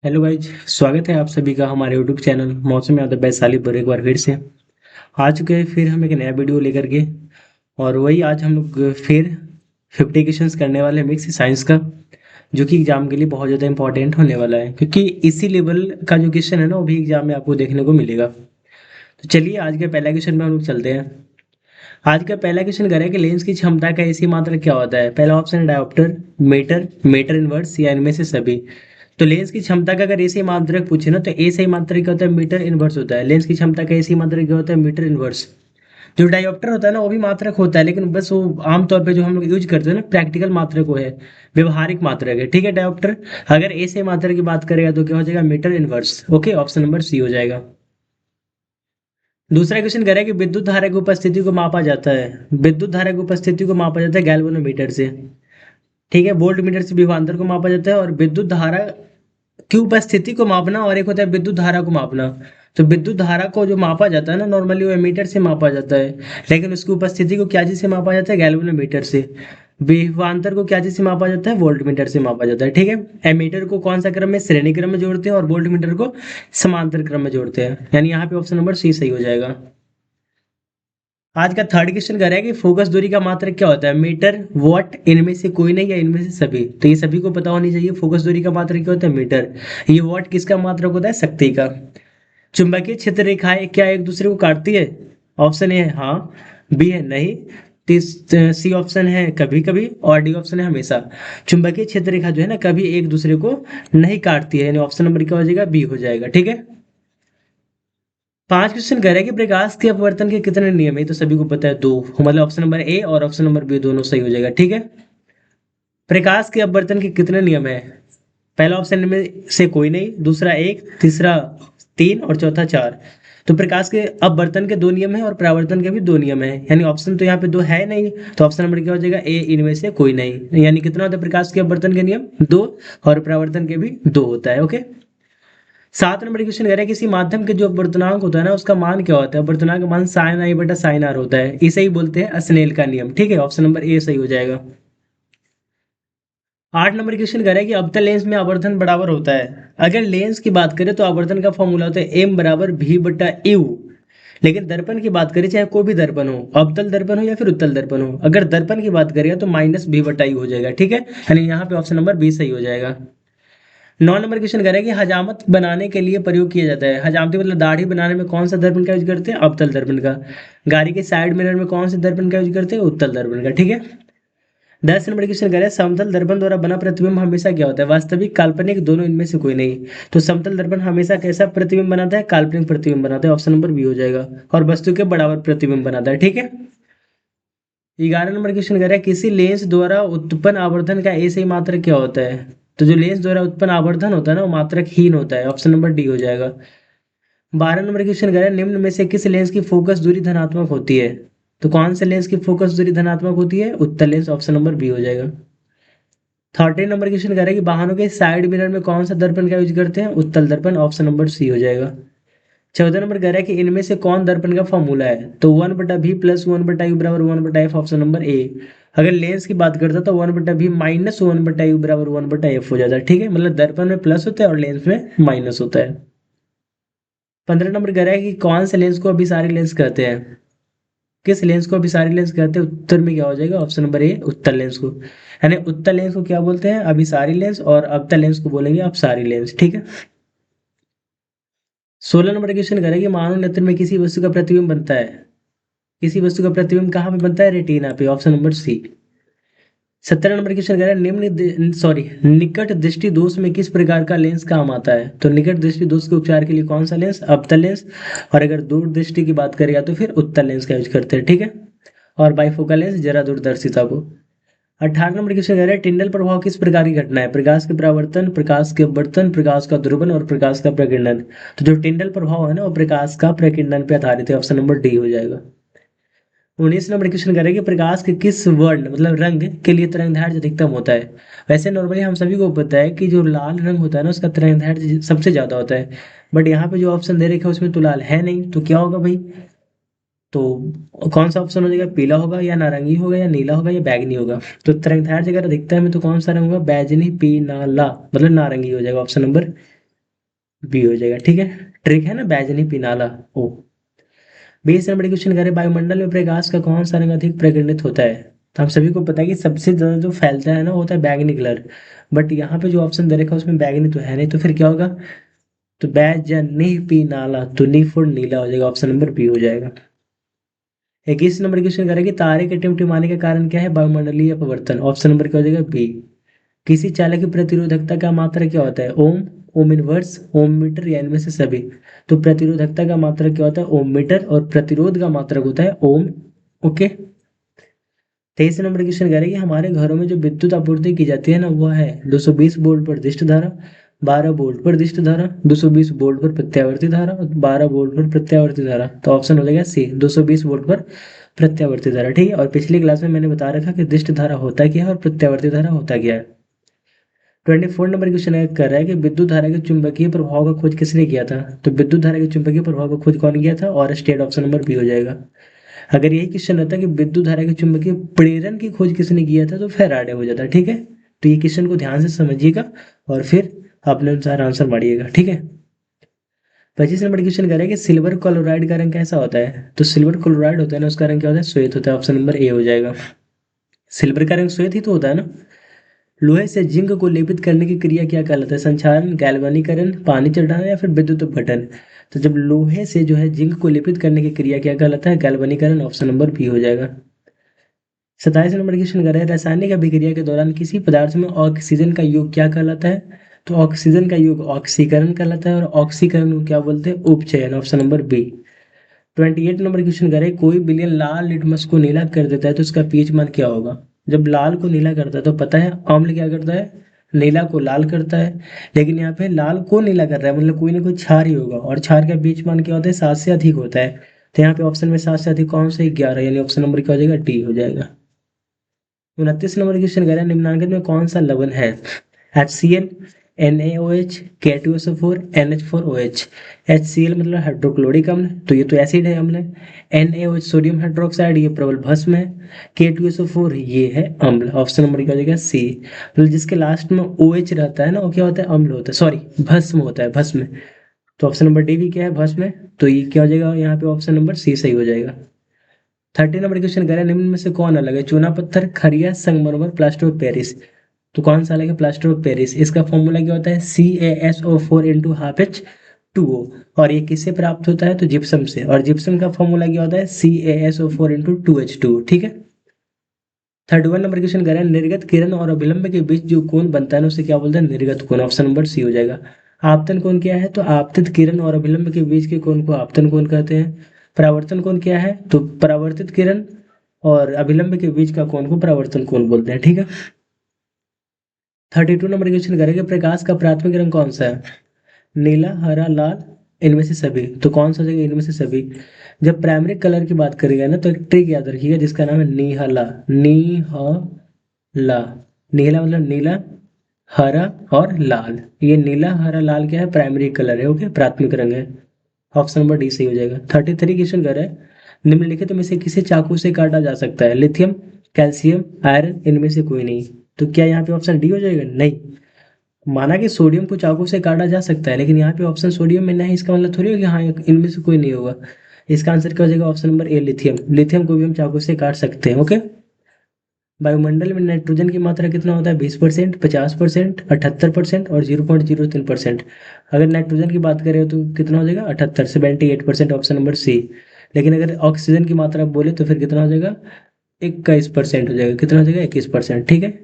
Hello guys. स्वागत है आप सभी का हमारे यूट्यूब चैनल मौसम यादव वैशाली पर एक बार फिर से आ चुके हैं। फिर हम एक नया वीडियो लेकर के और वही आज हम लोग फिर 50 क्वेश्चंस करने वाले हैं मिक्स साइंस का, जो कि एग्जाम के लिए बहुत ज़्यादा इंपॉर्टेंट होने वाला है क्योंकि इसी लेवल का जो क्वेश्चन है ना वो भी एग्जाम में आपको देखने को मिलेगा। तो चलिए आज के पहला क्वेश्चन में हम लोग चलते हैं। आज का पहला क्वेश्चन करें कि लेंस की क्षमता का एसी मात्रक क्या होता है। पहला ऑप्शन है डायोप्टर, मीटर, मीटर इनवर्स या इनमें से सभी। तो लेंस की क्षमता का अगर एसी मात्रक पूछे ना तो एसी मात्रक क्या होता है, मीटर इनवर्स होता है। लेंस की क्षमता का एसी मात्रक क्या होता है, मीटर इनवर्स। जो डायोप्टर होता है ना वो भी मात्रक होता है, लेकिन बस वो आमतौर पे जो हम लोग यूज करते हैं ना प्रैक्टिकल मात्रक वो है, व्यवहारिक मात्रक है। ठीक है डायोप्टर। अगर एसी मात्रक की बात करेगा तो क्या हो जाएगा, meter inverse. Okay, option number C हो जाएगा। दूसरा क्वेश्चन कह रहा है कि विद्युत धारा की उपस्थिति को मापा जाता है। विद्युत धारा की उपस्थिति को मापा जाता है गैल्वेनोमीटर से। ठीक है, वोल्ट मीटर से विभवांतर को मापा जाता है। और विद्युत धारा की उपस्थिति को मापना और एक होता है विद्युत धारा को मापना। तो विद्युत धारा को जो मापा जाता है ना नॉर्मली वो एमीटर से मापा जाता है, लेकिन उसकी उपस्थिति को क्या चीज से मापा जाता है, गैल्वेनोमीटर से। विभवांतर को क्या चीज से मापा जाता है, वोल्ट मीटर से मापा जाता है। ठीक है, एमीटर को कौन सा क्रम में, श्रेणी क्रम में जोड़ते हैं और वोल्ट मीटर को समांतर क्रम में जोड़ते हैं, यानी यहाँ पे ऑप्शन नंबर सी सही हो जाएगा। आज का थर्ड क्वेश्चन कर रहा है कि फोकस दूरी का मात्रक क्या होता है, मीटर, वॉट, इनमें से कोई नहीं या इनमें से सभी। तो ये सभी को पता होनी चाहिए। फोकस दूरी का मात्रक क्या होता है, मीटर। ये वॉट किसका मात्रक होता है, शक्ति का। चुंबकीय क्षेत्र रेखाएं क्या एक दूसरे को काटती है। ऑप्शन ए है हाँ, बी है नहीं, सी ऑप्शन है कभी कभी और डी ऑप्शन है हमेशा। चुंबकीय क्षेत्र रेखा जो है ना कभी एक दूसरे को नहीं काटती है, यानी ऑप्शन नंबर क्या हो जाएगा, बी हो जाएगा। ठीक है। पांच क्वेश्चन कह रहे हैं कि प्रकाश के अपवर्तन के कितने नियम है, तो सभी को पता है दो, मतलब ऑप्शन नंबर ए और ऑप्शन नंबर बी दोनों सही हो जाएगा। ठीक है। प्रकाश के अपवर्तन के कितने नियम है। पहला ऑप्शन में से कोई नहीं, दूसरा एक, तीसरा तीन और चौथा चार। तो प्रकाश के अपवर्तन के दो नियम है और परावर्तन के भी दो नियम है, यानी ऑप्शन तो यहाँ पे दो है नहीं, तो ऑप्शन नंबर क्या हो जाएगा, ए, इनमें से कोई नहीं। यानी कितना होता है प्रकाश के अपवर्तन के नियम, दो, और परावर्तन के भी दो होता है। ओके। सात नंबर क्वेश्चन कह रहा है किसी माध्यम के जो अपवर्तनांक होता है ना उसका मान क्या होता है। अपवर्तनांक का मान साइन आई बटा साइन आर होता है, इसे ही बोलते हैं स्नेल का नियम। ठीक है, ऑप्शन नंबर ए सही हो जाएगा। आठ नंबर क्वेश्चन कह रहा है कि अवतल लेंस में आवर्धन बराबर होता है। अगर लेंस की बात करें तो आवर्धन का फॉर्मूला होता है एम बराबर भी बटा यू। लेकिन दर्पण की बात करें, चाहे कोई भी दर्पण हो, अवतल दर्पण हो या फिर उत्तल दर्पण हो, अगर दर्पण की बात करेगा तो माइनस भी बटा यू हो जाएगा। ठीक है, यानी यहाँ पे ऑप्शन नंबर बी सही हो जाएगा। नौ नंबर क्वेश्चन कह रहा है कि हजामत बनाने के लिए प्रयोग किया जाता है। हजामती मतलब दाढ़ी बनाने में कौन सा दर्पण का यूज करते हैं, अवतल दर्पण का। गाड़ी के साइड मिरर में कौन से दर्पण का यूज करते हैं, उत्तल दर्पण का। ठीक है। दस नंबर क्वेश्चन कह रहा है समतल दर्पण द्वारा बना प्रतिबिंब हमेशा क्या होता है, वास्तविक, काल्पनिक, दोनों, इनमें से कोई नहीं। तो समतल दर्पण हमेशा कैसा प्रतिबिंब बनाता है, काल्पनिक प्रतिबिंब बनाता है, ऑप्शन नंबर बी हो जाएगा। और वस्तु के बराबर प्रतिबिंब बनाता है। ठीक है। 11 नंबर क्वेश्चन कह रहा है किसी लेंस द्वारा उत्पन्न आवर्धन का ऐसे ही मात्रक क्या होता है। तो जो लेंस द्वारा उत्पन्न आवर्धन होता है ना वो मात्रकहीन होता है, ऑप्शन नंबर डी हो जाएगा। 12 नंबर क्वेश्चन कह रहा है निम्न में से किस लेंस की फोकस दूरी धनात्मक होती है। तो कौन से लेंस की फोकस दूरी धनात्मक होती है, उत्तल लेंस, ऑप्शन नंबर बी हो जाएगा। 13 नंबर क्वेश्चन कह रहा है कि वाहनों के साइड मिरर में कौन सा दर्पण का यूज करते हैं, उत्तल दर्पण, ऑप्शन नंबर सी हो जाएगा। 14 नंबर कह रहा है कि इनमें से कौन दर्पण का फॉर्मूला है। तो वन बटा भी प्लस वन बटा यू बराबर वन बटा एफ, ऑप्शन नंबर ए। अगर लेंस की बात करता तो वन बटा भी माइनस वन बटा यू बराबर वन बटा एफ हो जाता है। ठीक है, मतलब दर्पण में प्लस होता है और लेंस में माइनस होता है। 15 नंबर कह रहा है कि कौन से लेंस को अभिसारी लेंस कहते हैं। किस लेंस को अभिसारी लेंस कहते हैं, उत्तर में क्या हो जाएगा, ऑप्शन नंबर ए, उत्तल लेंस को। यानी उत्तल लेंस को क्या बोलते हैं, अभिसारी लेंस, और अवतल लेंस को बोलेंगे अपसारी लेंस। ठीक है। 16 नंबर क्वेश्चन करें कि मानव नेत्र में किसी वस्तु का प्रतिबिंब बनता है। किसी वस्तु का प्रतिबिंब कहाँ पे बनता है, रेटिना पे, ऑप्शन नंबर सी। 17 नंबर क्वेश्चन कह रहा है निकट दृष्टि दोष में किस प्रकार का लेंस काम आता है। तो निकट दृष्टि दोष के उपचार के लिए कौन सा लेंस, अवतल लेंस, और अगर दूर दृष्टि की बात करेगा तो फिर उत्तल लेंस का यूज करते हैं। ठीक है। और बाइफोकल लेंस जरा दूरदर्शिता को। 18 नंबर क्वेश्चन कह रहा है टिंडल प्रभाव किस प्रकार की घटना है, प्रकाश के परावर्तन, प्रकाश के अपवर्तन, प्रकाश का ध्रुवन और प्रकाश का प्रकीर्णन। तो जो टिंडल प्रभाव है ना वो प्रकाश का प्रकीर्णन पे आधारित है, ऑप्शन नंबर डी हो जाएगा। 19 नंबर क्वेश्चन करेंगे प्रकाश के किस वर्ण मतलब रंग के लिए तरंगदैर्घ्य अधिकतम होता है। वैसे नॉर्मली हम सभी को पता है कि जो लाल रंग होता है ना उसका तरंगदैर्घ्य सबसे ज्यादा होता है, बट यहाँ पे जो ऑप्शन दे रखे है उसमें तो लाल है नहीं, तो क्या होगा भाई, तो कौन सा ऑप्शन हो जाएगा, पीला होगा या नारंगी होगा या नीला होगा या बैगनी होगा। तो तरंगदैर्घ्य अगर अधिकतम है तो कौन सा रंग होगा, बैगनी पीला, मतलब नारंगी हो जाएगा, ऑप्शन नंबर बी हो जाएगा। ठीक है, ट्रिक है ना, बैजनी पिनाला ओ। 20 नंबर क्वेश्चन करें, वायुमंडल में प्रकाश का कौन सा रंग अधिक प्रकटित होता है? तो हम सभी को पता है कि सबसे ज्यादा जो फैलता है ना वो होता है बैगनी कलर। बट यहाँ पे जो ऑप्शन दे रखा है उसमें बैगनी तो है नहीं, तो फिर क्या होगा? तो बैजनी पिनाला, तो नी फॉर नीला हो जाएगा, ऑप्शन नंबर बी हो जाएगा। 21 नंबर क्वेश्चन करें कि तारे के टिमटिमाने का कारण क्या है? वायुमंडलीय अपवर्तन, ऑप्शन नंबर क्या हो जाएगा? बी। किसी चालक की प्रतिरोधकता का मात्रा क्या होता है? ओम, ओम इनवर्स, ओम मीटर, या इनमें से सभी? तो प्रतिरोधकता का मात्रक क्या होता है? ओम मीटर, और प्रतिरोध का मात्रक होता है ओम। ओके। 23 नंबर क्वेश्चन कह रहे हैं कि हमारे घरों में जो विद्युत आपूर्ति की जाती है ना वो है 220 वोल्ट पर दिष्ट धारा, 12 वोल्ट पर दिष्ट धारा, 220 वोल्ट पर प्रत्यावर्ती धारा, और 12 वोल्ट पर प्रत्यावर्ती धारा। तो ऑप्शन हो जाएगा सी, 220 वोल्ट पर प्रत्यावर्ती धारा। ठीक है, और पिछली क्लास में मैंने बता रखा कि दिष्ट धारा होता क्या है और प्रत्यावर्ती धारा होता क्या है। 24 नंबर क्वेश्चन कर रहा है कि विद्युत धारा के चुंबकीय प्रभाव का खोज किसने किया था? तो विद्युत धारा के चुंबकीय प्रभाव का खोज कौन किया था? और स्टेट, ऑप्शन नंबर बी हो जाएगा। अगर यही क्वेश्चन रहता कि विद्युत धारा के चुंबकीय प्रेरण की खोज किसने किया था तो फैराडे हो जाता। ठीक है, तो ये क्वेश्चन को ध्यान से समझिएगा और फिर अपने अनुसार आंसर मारिएगा। ठीक है। 25 नंबर क्वेश्चन कह रहा है कि सिल्वर क्लोराइड का रंग कैसा होता है? तो सिल्वर क्लोराइड होता है ना, उसका रंग क्या होता है? श्वेत होता है, ऑप्शन नंबर ए हो जाएगा। सिल्वर का रंग श्वेत ही तो होता है ना। लोहे से जिंक को लेपित करने की क्रिया क्या कहलाता है? संक्षारण, गैल्वानीकरण, पानी चढ़ाना, या फिर विद्युत अपघटन? तो जब लोहे से जो है जिंक को लेपित करने की क्रिया क्या कहलाता है? गैल्वानीकरण, ऑप्शन नंबर बी हो जाएगा। 27 नंबर क्वेश्चन कर रहे हैं, रासायनिक अभिक्रिया के दौरान किसी पदार्थ में ऑक्सीजन का योग क्या कहलाता है? तो ऑक्सीजन का योग ऑक्सीकरण कहलाता है, और ऑक्सीकरण को क्या बोलते हैं? उपचयन, option number B. 28 number question करें, कोई विलयन लाल लिटमस को नीला कर देता है तो उसका पीएच मान क्या होगा? जब लाल को नीला करता है तो पता है अम्ल क्या करता है? नीला को लाल करता है। लेकिन यहाँ पे लाल को नीला कर रहा है मतलब कोई ना कोई क्षार ही होगा, और क्षार का पीएच मान क्या होता है? 7 से अधिक होता है। तो यहाँ पे ऑप्शन में 7 से अधिक कौन सा? 11, यानी ऑप्शन नंबर क्या हो जाएगा? डी हो जाएगा। 29 नंबर क्वेश्चन कह रहा है, निम्नांकित में कौन सा लवण है? HCl, NaOH, K2SO4, NH4OH। HCl मतलब हाइड्रोक्लोरिक अम्ल, तो ये तो एसिड है, अम्ल है। NaOH सोडियम हाइड्रोक्साइड, ये प्रबल भस्म है। K2SO4 ये है अम्ल, ऑप्शन नंबर क्या हो जाएगा? सी। मतलब जिसके लास्ट में OH रहता है ना वो क्या होता है? अम्ल होता है, सॉरी भस्म होता है, भस्म। तो ऑप्शन नंबर डी भी क्या है? भस्म है। तो ये क्या हो जाएगा यहाँ पे? ऑप्शन नंबर सी सही हो जाएगा। 30 नंबर क्वेश्चन कह रहा है, निम्न में से कौन अलग है? चूना पत्थर, खरिया, संगमरमर, प्लास्टर ऑफ पेरिस? तो कौन सा अलग है? Plaster of Paris. इसका फॉर्मूला क्या होता है? CaSO4 into half H2O। और ये किससे प्राप्त होता है? तो जिप्सम से, और जिप्सम का फॉर्मूला क्या होता है? CaSO4 into 2H2। ठीक है। 31 नंबर क्वेश्चन कह रहा है, निर्गत किरण और अभिलंब के बीच जो कोण बनता है ना उसे क्या बोलते हैं? निर्गत कोण, ऑप्शन नंबर सी हो जाएगा। आपतन कोण क्या है? तो आपतित किरण और अभिलंब के बीच के कोण को आपतन कोण कहते हैं। परावर्तन कोण क्या है? तो परावर्तित किरण और अभिलंब के बीच का कोण को परावर्तन कोण बोलते हैं। ठीक है। 32 नंबर क्वेश्चन करेंगे, प्रकाश का प्राथमिक रंग कौन सा है? नीला, हरा, लाल, इनमें से सभी? तो कौन सा हो जाएगा? इनमें से सभी। जब प्राइमरी कलर की बात करेगा ना तो एक ट्रिक याद रखिएगा जिसका नाम है नीहला। नीहला, नीला मतलब नीला, हरा और लाल। ये नीला, हरा, लाल क्या है? प्राइमरी कलर है। ओके, प्राथमिक रंग है, ऑप्शन नंबर डी सही हो जाएगा। 33 क्वेश्चन कर रहा है, निम्नलिखित में से किसे चाकू से काटा जा सकता है? लिथियम, कैल्शियम, आयरन, इनमें से कोई नहीं? तो क्या यहाँ पे ऑप्शन डी हो जाएगा? नहीं। माना कि सोडियम को चाकू से काटा जा सकता है लेकिन यहाँ पे ऑप्शन सोडियम में नहीं, इसका मतलब थोड़ी हो कि हाँ इनमें से कोई नहीं होगा। इसका आंसर क्या हो जाएगा? Option number A, lithium. Lithium को भी हम चाकू से काट सकते हैं। ओके। वायुमंडल में नाइट्रोजन की मात्रा कितना होता है? 20%, 50%, 78% और 0.03%। अगर नाइट्रोजन की बात करें तो कितना हो जाएगा? 78, 78%, ऑप्शन नंबर सी। लेकिन अगर ऑक्सीजन की मात्रा बोले तो फिर कितना हो जाएगा? 21% हो जाएगा। कितना हो जाएगा? 21%। ठीक है।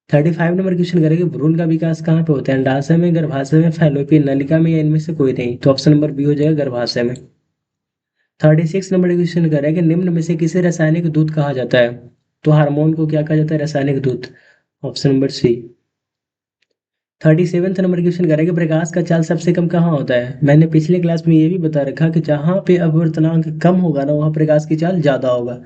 35 नंबर क्वेश्चन करेंगे, भ्रूण का विकास कहाँ पे होता है? अंडाशय में, गर्भाशय में, फैलोपियन नलिका में, या इनमें से कोई नहीं? तो ऑप्शन नंबर बी हो जाएगा, गर्भाशय में। 36 नंबर क्वेश्चन कर रहा है कि निम्न में से किसे रासायनिक दूत कहा जाता है? तो हार्मोन को क्या कहा जाता है? रासायनिक दूत, ऑप्शन नंबर सी। 37 नंबर क्वेश्चन कर रहा है कि प्रकाश का चाल सबसे कम कहाँ होता है? मैंने पिछले क्लास में ये भी बता रखा कि जहाँ पे अपवर्तनांक कम होगा ना वहाँ प्रकाश की चाल ज्यादा होगा,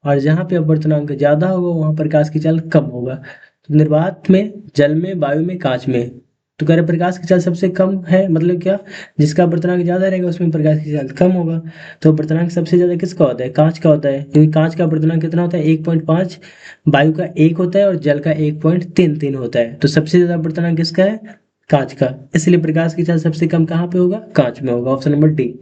और जहाँ पे अपवर्तनांक ज्यादा होगा वहाँ प्रकाश की चाल कम होगा। तो निर्वात में, जल में, वायु में, कांच में? तो कह रहे प्रकाश की चाल सबसे कम है मतलब क्या? जिसका अपवर्तनांक ज्यादा रहेगा उसमें प्रकाश की चाल कम होगा। तो अपवर्तनांक सबसे ज्यादा किसका होता है? कांच का होता है, क्योंकि कांच का अपवर्तनांक कितना होता है? 1.5। वायु का 1 होता है और जल का 1.33 होता है। तो सबसे ज्यादा अपवर्तनांक किसका है? कांच का, इसलिए प्रकाश की चाल सबसे कम कहाँ पे होगा, कांच में होगा। Option number D.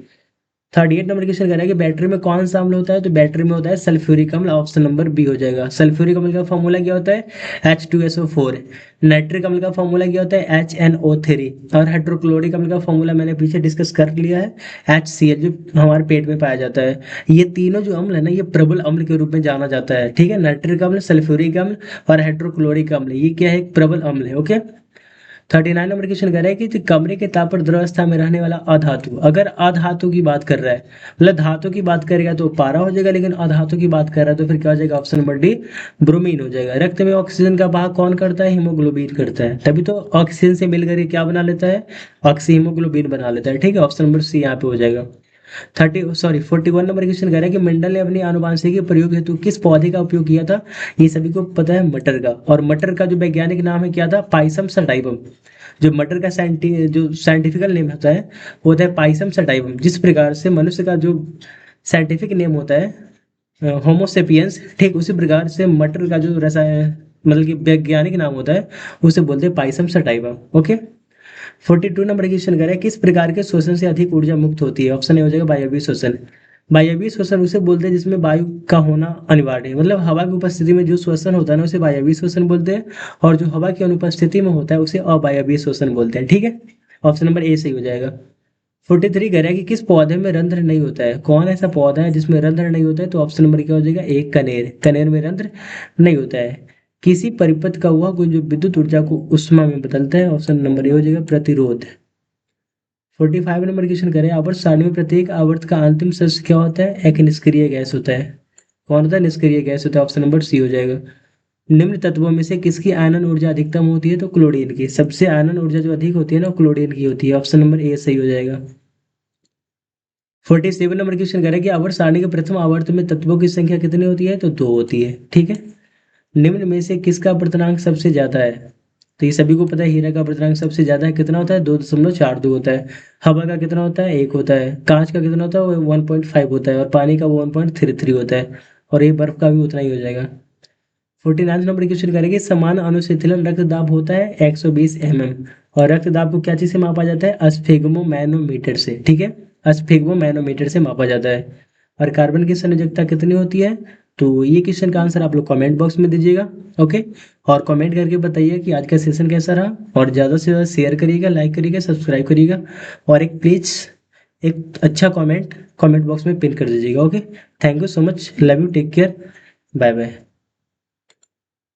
38 number question कह रहा है कि बैटरी में कौन सा अम्ल होता है, तो बैटरी में होता है सल्फ्यूरिक अम्ल। ऑप्शन नंबर बी हो जाएगा। सल्फ्यूरिक अम्ल का फॉर्मूला क्या होता है, H2SO4। नाइट्रिक अम्ल का फॉर्मूला क्या होता है, HNO3। और हाइड्रोक्लोरिक अम्ल का फॉर्मूला मैंने पीछे डिस्कस कर लिया है, HCl, जो हमारे पेट में पाया जाता है। ये तीनों जो अम्ल है ना, ये प्रबल अम्ल के रूप में जाना जाता है, ठीक है। नाइट्रिक अम्ल, सल्फ्यूरिक अम्ल और हाइड्रोक्लोरिक अम्ल, ये क्या है, एक प्रबल अम्ल है, ओके। 39 नंबर क्वेश्चन कह रहा है कि जो कमरे के ताप पर द्रवस्था में रहने वाला अधातु, अगर अधातु की बात कर रहा है, मतलब धातु की बात करेगा तो पारा हो जाएगा, लेकिन अधातु की बात कर रहा है तो फिर क्या हो जाएगा, ऑप्शन नंबर डी ब्रोमीन हो जाएगा। रक्त में ऑक्सीजन का बहाव कौन करता है, हीमोग्लोबिन करता है, तभी तो ऑक्सीजन से मिलकर ये क्या बना लेता है, ऑक्सी हीमोग्लोबिन बना लेता है, ठीक है। ऑप्शन नंबर सी यहाँ पे हो जाएगा। 41 नंबर क्वेश्चन कह रहा है कि मेंडल ने अपनी आनुवांशिकी के प्रयोग हेतु किस पौधे का उपयोग किया था। ये सभी को पता है, मटर का। और मटर का जो वैज्ञानिक नाम है क्या था, पाइसम सटाइवम। जो मटर का जो साइंटिफिकल नेम होता है वो होता है पाइसम सटाइवम। जिस प्रकार से मनुष्य का जो साइंटिफिक नेम होता है होमोसेपियंस, ठीक उसी प्रकार से मटर का जो रसायन, मतलब कि वैज्ञानिक नाम होता है, उसे बोलते हैं Pisum sativum, okay. 42 number question करें, किस प्रकार के श्वसन से अधिक ऊर्जा मुक्त होती है। ऑप्शन ए हो जाएगा वायवीय श्वसन। वायवीय श्वसन उसे बोलते हैं जिसमें वायु का होना अनिवार्य है, मतलब हवा की उपस्थिति में जो श्वसन होता है ना, उसे वायवीय श्वसन बोलते हैं। और जो हवा की अनुपस्थिति में होता है उसे अवायवीय श्वसन बोलते हैं, ठीक है। ऑप्शन नंबर ए सही हो जाएगा। 43 कह रहा है कि किस पौधे में रंध्र नहीं होता है, कौन ऐसा पौधा है जिसमें रंध्र नहीं होता है, तो ऑप्शन नंबर क्या हो जाएगा, एक कनेर। कनेर में रंध्र नहीं होता है। किसी परिपथ का हुआ कोई जो विद्युत ऊर्जा को उष्मा में बदलता है, ऑप्शन नंबर ए हो जाएगा प्रतिरोध। 45 नंबर क्वेश्चन करें, आवर्त सारणी में प्रत्येक आवर्त का अंतिम सदस्य क्या होता है, एक निष्क्रिय गैस होता है। कौन होता है, निष्क्रिय गैस होता है। ऑप्शन नंबर सी हो जाएगा। निम्न तत्वों में से किसकी आयनन ऊर्जा अधिकतम होती है, तो क्लोरीन की। सबसे आयनन ऊर्जा जो अधिक होती है ना, क्लोरीन की होती है। ऑप्शन नंबर ए सही हो जाएगा। 47 नंबर क्वेश्चन करें कि आवर्त सारणी के प्रथम आवर्त में तत्वों की संख्या कितनी होती है, तो दो होती है, ठीक है। निम्न में से किसका अपवर्तनांक सबसे ज्यादा है, तो ये सभी को पता है, हीरा का अपवर्तनांक सबसे ज्यादा है, कितना होता है, 2.42 होता है। हवा का कितना होता है, 1 होता है। कांच का कितना होता है, वो 1.5 होता है। और पानी का वो 1.33 होता है। और ये बर्फ का भी उतना ही हो जाएगा। 49 नंबर क्वेश्चन करेंगे, समान अनुशीतलन रक्तदाब होता है 120 mm। और रक्तदाब को क्या चीज से मापा जाता है, स्फिग्मो मैनोमीटर से, ठीक है। स्फिग्मो मैनोमीटर से मापा जाता है। और कार्बन की संयोजकता कितनी होती है, तो ये क्वेश्चन का आंसर आप लोग कमेंट बॉक्स में दीजिएगा, ओके। और कमेंट करके बताइए कि आज का सेशन कैसा रहा। और ज़्यादा से ज़्यादा शेयर करिएगा, लाइक करिएगा, सब्सक्राइब करिएगा। और एक प्लीज़ एक अच्छा कमेंट कमेंट बॉक्स में पिन कर दीजिएगा, okay. Thank you so much, love you, take care, bye bye.